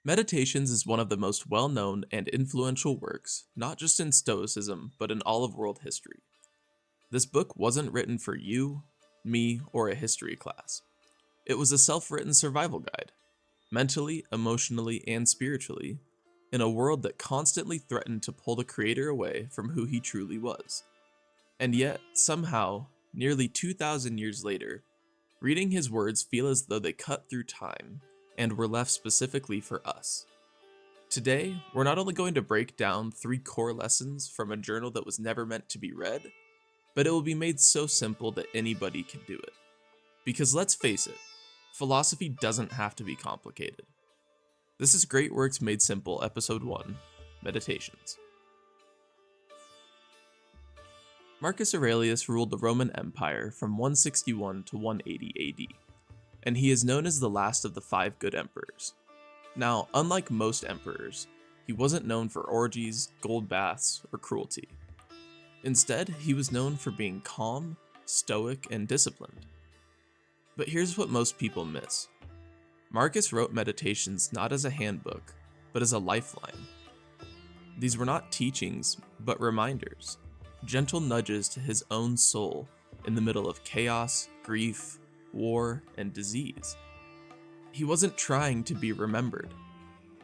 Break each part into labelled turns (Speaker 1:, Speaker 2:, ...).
Speaker 1: Meditations is one of the most well-known and influential works, not just in Stoicism, but in all of world history. This book wasn't written for you, me, or a history class. It was a self-written survival guide, mentally, emotionally, and spiritually, in a world that constantly threatened to pull the creator away from who he truly was. And yet, somehow, nearly 2,000 years later, reading his words feel as though they cut through time and were left specifically for us. Today, we're not only going to break down 3 core lessons from a journal that was never meant to be read, but it will be made so simple that anybody can do it. Because let's face it, philosophy doesn't have to be complicated. This is Great Works Made Simple, Episode 1, Meditations. Marcus Aurelius ruled the Roman Empire from 161 to 180 AD, and he is known as the last of the 5 good emperors. Now, unlike most emperors, he wasn't known for orgies, gold baths, or cruelty. Instead, he was known for being calm, stoic, and disciplined. But here's what most people miss. Marcus wrote Meditations not as a handbook, but as a lifeline. These were not teachings, but reminders, gentle nudges to his own soul in the middle of chaos, grief, war, and disease. He wasn't trying to be remembered.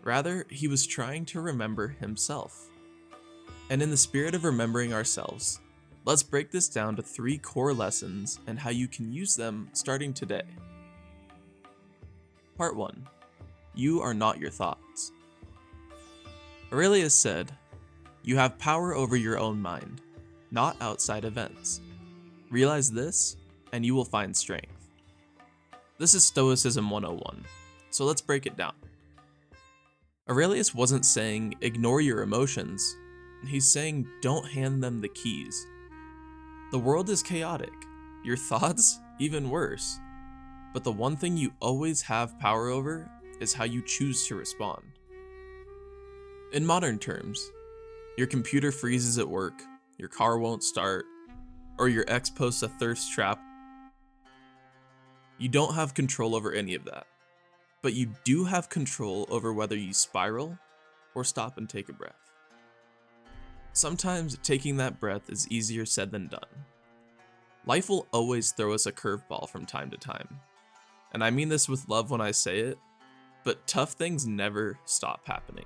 Speaker 1: Rather, he was trying to remember himself. And in the spirit of remembering ourselves, let's break this down to 3 core lessons and how you can use them starting today. Part 1. You are not your thoughts. Aurelius said, "You have power over your own mind, not outside events. Realize this, and you will find strength." This is Stoicism 101, so let's break it down. Aurelius wasn't saying ignore your emotions, he's saying don't hand them the keys. The world is chaotic, your thoughts even worse, but the one thing you always have power over is how you choose to respond. In modern terms, your computer freezes at work, your car won't start, or your ex posts a thirst trap. You don't have control over any of that, but you do have control over whether you spiral or stop and take a breath. Sometimes taking that breath is easier said than done. Life will always throw us a curveball from time to time, and I mean this with love when I say it, but tough things never stop happening.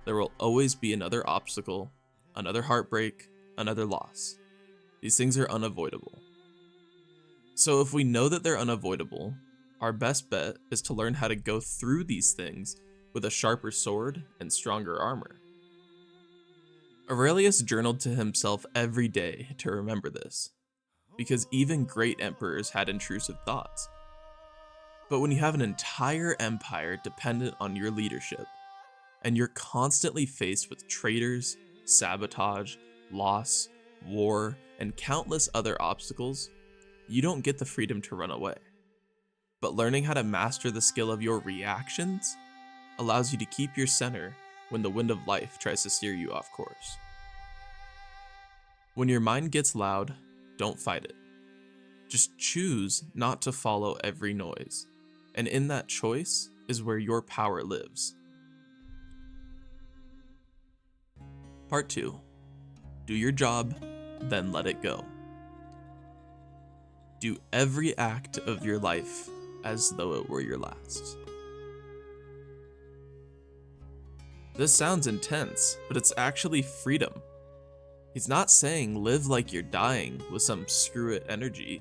Speaker 1: There will always be another obstacle, another heartbreak, another loss. These things are unavoidable. So if we know that they're unavoidable, our best bet is to learn how to go through these things with a sharper sword and stronger armor. Aurelius journaled to himself every day to remember this, because even great emperors had intrusive thoughts. But when you have an entire empire dependent on your leadership, and you're constantly faced with traitors, sabotage, loss, war, and countless other obstacles, you don't get the freedom to run away. But learning how to master the skill of your reactions allows you to keep your center when the wind of life tries to steer you off course. When your mind gets loud, don't fight it. Just choose not to follow every noise, and in that choice is where your power lives. Part 2. Do your job, then let it go. Do every act of your life as though it were your last. This sounds intense, but it's actually freedom. He's not saying live like you're dying with some screw it energy.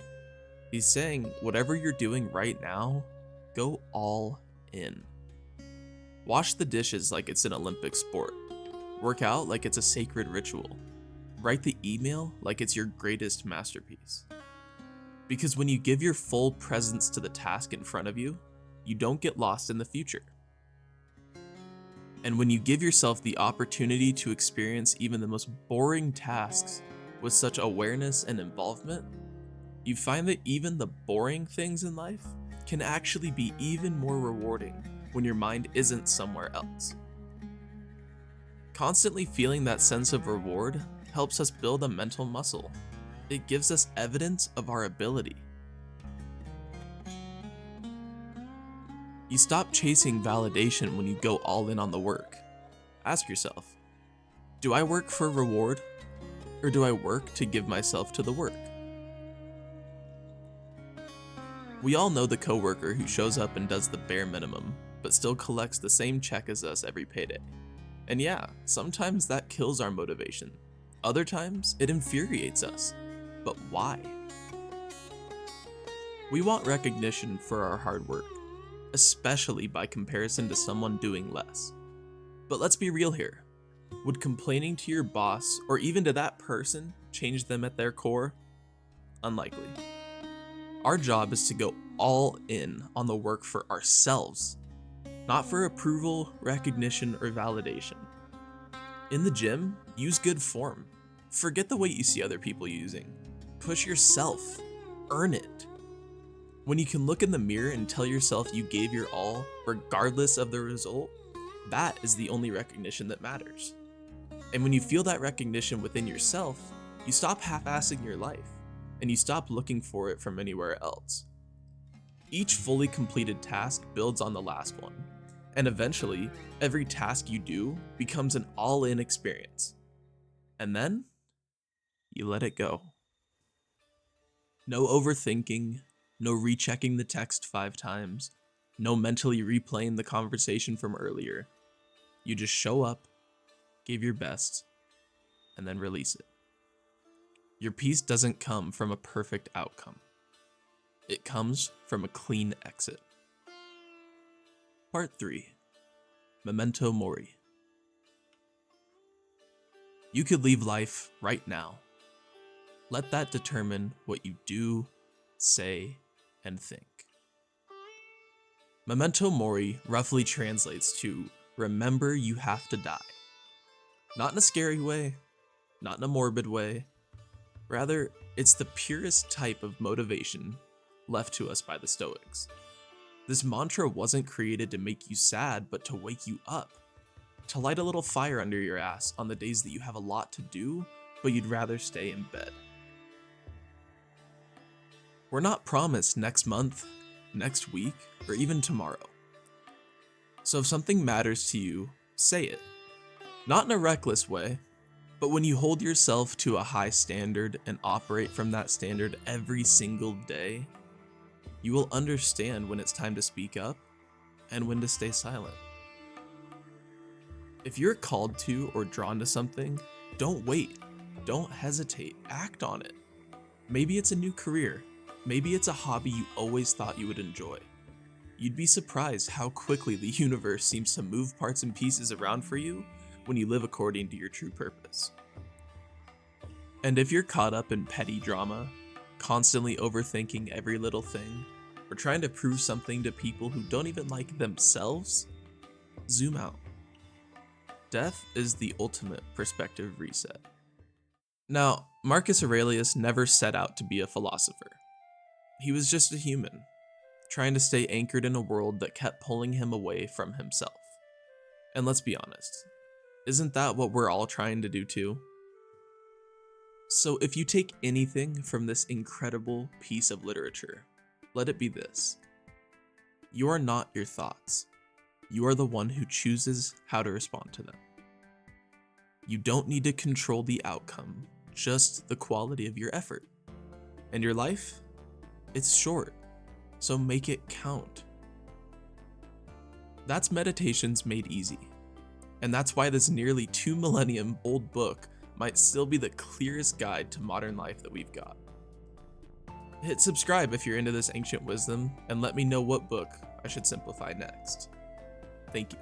Speaker 1: He's saying whatever you're doing right now, go all in. Wash the dishes like it's an Olympic sport. Work out like it's a sacred ritual. Write the email like it's your greatest masterpiece. Because when you give your full presence to the task in front of you, you don't get lost in the future. And when you give yourself the opportunity to experience even the most boring tasks with such awareness and involvement, you find that even the boring things in life can actually be even more rewarding when your mind isn't somewhere else. Constantly feeling that sense of reward helps us build a mental muscle. It gives us evidence of our ability. You stop chasing validation when you go all in on the work. Ask yourself, do I work for reward, or do I work to give myself to the work? We all know the coworker who shows up and does the bare minimum, but still collects the same check as us every payday. And yeah, sometimes that kills our motivation. Other times, it infuriates us. But why? We want recognition for our hard work, especially by comparison to someone doing less. But let's be real here. Would complaining to your boss, or even to that person, change them at their core? Unlikely. Our job is to go all in on the work for ourselves, not for approval, recognition, or validation. In the gym, use good form. Forget the weight you see other people using. Push yourself. Earn it. When you can look in the mirror and tell yourself you gave your all, regardless of the result, that is the only recognition that matters. And when you feel that recognition within yourself, you stop half-assing your life, and you stop looking for it from anywhere else. Each fully completed task builds on the last one, and eventually, every task you do becomes an all-in experience. And then, you let it go. No overthinking, no rechecking the text 5 times, no mentally replaying the conversation from earlier. You just show up, give your best, and then release it. Your peace doesn't come from a perfect outcome. It comes from a clean exit. Part 3. Memento Mori. You could leave life right now. Let that determine what you do, say, and think. Memento Mori roughly translates to remember you have to die. Not in a scary way, not in a morbid way. Rather, it's the purest type of motivation left to us by the Stoics. This mantra wasn't created to make you sad, but to wake you up. To light a little fire under your ass on the days that you have a lot to do, but you'd rather stay in bed. We're not promised next month, next week, or even tomorrow. So if something matters to you, say it. Not in a reckless way, but when you hold yourself to a high standard and operate from that standard every single day, you will understand when it's time to speak up and when to stay silent. If you're called to or drawn to something, don't wait, don't hesitate, act on it. Maybe it's a new career, maybe it's a hobby you always thought you would enjoy. You'd be surprised how quickly the universe seems to move parts and pieces around for you when you live according to your true purpose. And if you're caught up in petty drama, constantly overthinking every little thing, or trying to prove something to people who don't even like themselves, zoom out. Death is the ultimate perspective reset. Now, Marcus Aurelius never set out to be a philosopher. He was just a human, trying to stay anchored in a world that kept pulling him away from himself. And let's be honest, isn't that what we're all trying to do too? So if you take anything from this incredible piece of literature, let it be this. You are not your thoughts. You are the one who chooses how to respond to them. You don't need to control the outcome, just the quality of your effort. And your life? It's short, so make it count. That's Meditations Made Easy. And that's why this nearly 2 millennium old book might still be the clearest guide to modern life that we've got. Hit subscribe if you're into this ancient wisdom, and let me know what book I should simplify next. Thank you.